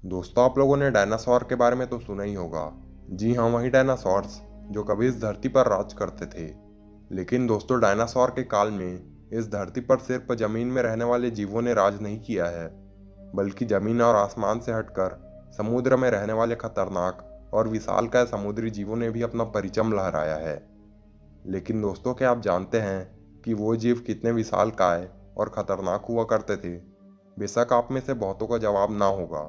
दोस्तों, आप लोगों ने डायनासोर के बारे में तो सुना ही होगा। जी हाँ, वही डायनासोर्स जो कभी इस धरती पर राज करते थे। लेकिन दोस्तों, डायनासोर के काल में इस धरती पर सिर्फ जमीन में रहने वाले जीवों ने राज नहीं किया है, बल्कि जमीन और आसमान से हटकर समुद्र में रहने वाले खतरनाक और विशालकाय समुद्री जीवों ने भी अपना परिचम लहराया है। लेकिन दोस्तों, क्या आप जानते हैं कि वो जीव कितने विशालकाय और खतरनाक हुआ करते थे? बेशक आप में से बहुतों का जवाब ना होगा।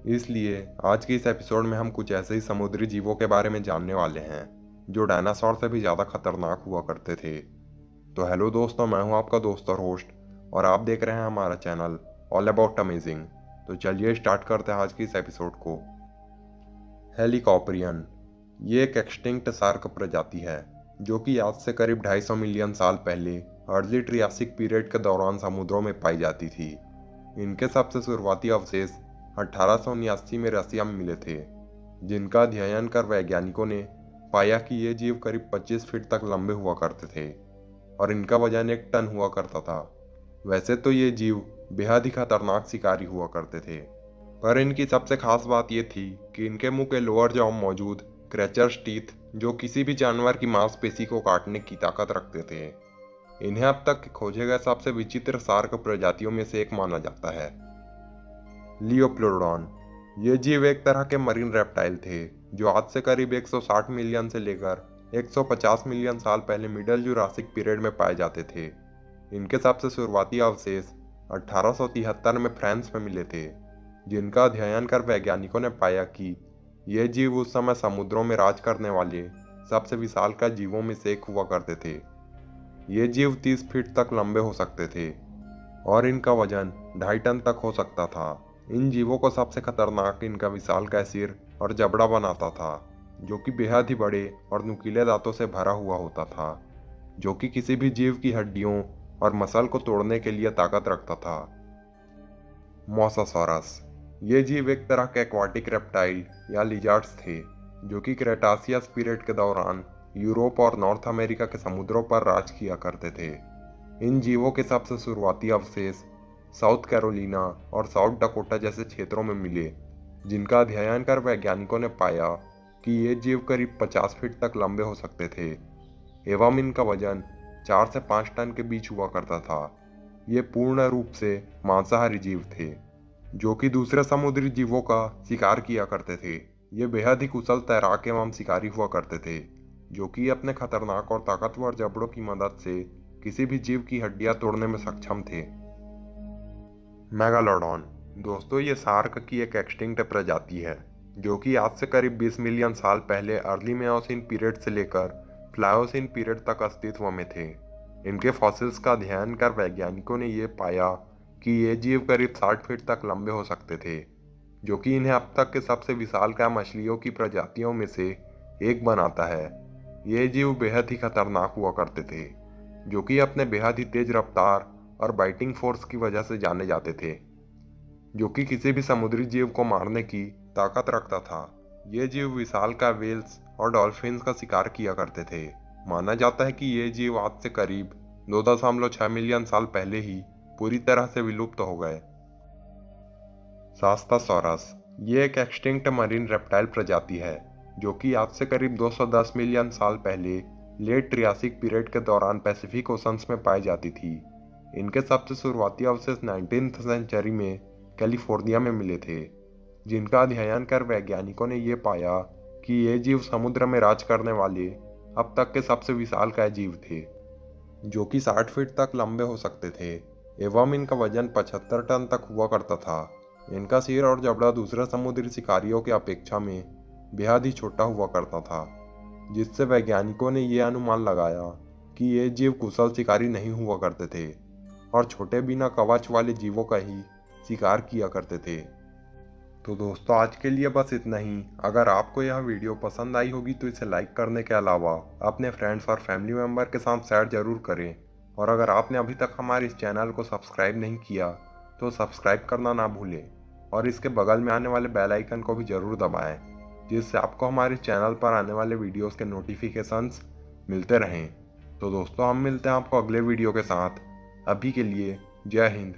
इसलिए आज के इस एपिसोड में हम कुछ ऐसे ही समुद्री जीवों के बारे में जानने वाले हैं जो डायनासोर से भी ज़्यादा खतरनाक हुआ करते थे। तो हेलो दोस्तों, मैं हूं आपका दोस्त और होस्ट, और आप देख रहे हैं हमारा चैनल ऑल अबाउट अमेजिंग। तो चलिए स्टार्ट करते हैं आज की इस एपिसोड को। हेलिकॉप्टरियन ये एक एक्सटिंक्ट शार्क प्रजाति है जो कि आज से करीब 250 मिलियन साल पहले अर्ली ट्रियासिक पीरियड के दौरान समुद्रों में पाई जाती थी। इनके सबसे शुरुआती अवशेष 1879 में रसिया में मिले थे, जिनका अध्ययन कर वैज्ञानिकों ने पाया कि ये जीव करीब 25 फीट तक लंबे हुआ करते थे और इनका वजन 1 टन हुआ करता था। वैसे तो ये जीव बेहद ही खतरनाक शिकारी हुआ करते थे, पर इनकी सबसे खास बात ये थी कि इनके मुंह के लोअर जॉ में मौजूद क्रैचर्स टीथ जो किसी भी जानवर की मांसपेशी को काटने की ताकत रखते थे। इन्हें अब तक खोजे गए सबसे विचित्र शार्क प्रजातियों में से एक माना जाता है। लियोप्लोडॉन ये जीव एक तरह के मरीन रेप्टाइल थे जो आज से करीब 160 मिलियन से लेकर 150 मिलियन साल पहले मिडल जुरासिक पीरियड में पाए जाते थे। इनके सबसे शुरुआती अवशेष 1873 में फ्रांस में मिले थे, जिनका अध्ययन कर वैज्ञानिकों ने पाया कि ये जीव उस समय समुद्रों में राज करने वाले सबसे विशालकाय जीवों में से एक हुआ करते थे। ये जीव 30 फीट तक लंबे हो सकते थे और इनका वजन 2.5 टन तक हो सकता था। इन जीवों को सबसे खतरनाक इनका विशालकाय सिर और जबड़ा बनाता था, जो कि बेहद ही बड़े और नुकीले दांतों से भरा हुआ होता था, जो कि किसी भी जीव की हड्डियों और मसल को तोड़ने के लिए ताकत रखता था। मोसासॉरस ये जीव एक तरह के एक्वाटिक रेप्टाइल या लिजार्ड्स थे जो कि क्रेटासियस पीरियड के दौरान यूरोप और नॉर्थ अमेरिका के समुद्रों पर राज किया करते थे। इन जीवों के सबसे शुरुआती अवशेष साउथ कैरोलिना और साउथ डकोटा जैसे क्षेत्रों में मिले, जिनका अध्ययन कर वैज्ञानिकों ने पाया कि ये जीव करीब 50 फीट तक लंबे हो सकते थे एवं इनका वजन 4 से 5 टन के बीच हुआ करता था। ये पूर्ण रूप से मांसाहारी जीव थे जो कि दूसरे समुद्री जीवों का शिकार किया करते थे। ये बेहद ही कुशल तैराक एवं शिकारी हुआ करते थे, जो कि अपने खतरनाक और ताकतवर जबड़ों की मदद से किसी भी जीव की हड्डियां तोड़ने में सक्षम थे। मेगालोडॉन दोस्तों, ये शार्क की एक एक्सटिंक्ट प्रजाति है जो कि आज से करीब 20 मिलियन साल पहले अर्ली मियोसीन पीरियड से लेकर प्लायोसीन पीरियड तक अस्तित्व में थे। इनके फॉसिल्स का अध्ययन कर वैज्ञानिकों ने ये पाया कि ये जीव करीब 60 फीट तक लंबे हो सकते थे, जो कि इन्हें अब तक के सबसे विशालकाय मछलियों की प्रजातियों में से एक बनाता है। ये जीव बेहद ही खतरनाक हुआ करते थे, जो कि अपने बेहद ही तेज रफ्तार और बाइटिंग फोर्स की वजह से जाने जाते थे, जो कि किसी भी समुद्री जीव को मारने की ताकत रखता था। ये जीव विशालकाय व्हेल्स और डॉल्फिन्स का शिकार किया करते थे। माना जाता है कि ये जीव आज से करीब 2.6 मिलियन साल पहले ही पूरी तरह से विलुप्त हो गए। शास्तासोरस ये एक एक्सटिंक्ट मरीन रेप्टाइल प्रजाति है जो कि आज से करीब 210 मिलियन साल पहले लेट ट्रियासिक पीरियड के दौरान पैसिफिक ओशंस में पाई जाती थी। इनके सबसे शुरुआती अवशेष 19th सेंचुरी में कैलिफोर्निया में मिले थे, जिनका अध्ययन कर वैज्ञानिकों ने ये पाया कि ये जीव समुद्र में राज करने वाले अब तक के सबसे विशालकाय जीव थे, जो कि 60 फीट तक लंबे हो सकते थे एवं इनका वजन 75 टन तक हुआ करता था। इनका सिर और जबड़ा दूसरे समुद्री शिकारियों की अपेक्षा में बेहद ही छोटा हुआ करता था, जिससे वैज्ञानिकों ने यह अनुमान लगाया कि ये जीव कुशल शिकारी नहीं हुआ करते थे और छोटे बिना कवच वाले जीवों का ही शिकार किया करते थे। तो दोस्तों, आज के लिए बस इतना ही। अगर आपको यह वीडियो पसंद आई होगी तो इसे लाइक करने के अलावा अपने फ्रेंड्स और फैमिली मेम्बर के साथ शेयर जरूर करें, और अगर आपने अभी तक हमारे इस चैनल को सब्सक्राइब नहीं किया तो सब्सक्राइब करना ना भूलें और इसके बगल में आने वाले बेल आइकन को भी ज़रूर दबाएं, जिससे आपको हमारे चैनल पर आने वाले वीडियोस के नोटिफिकेशंस मिलते रहें। तो दोस्तों, हम मिलते हैं आपको अगले वीडियो के साथ। अभी के लिए जय हिंद।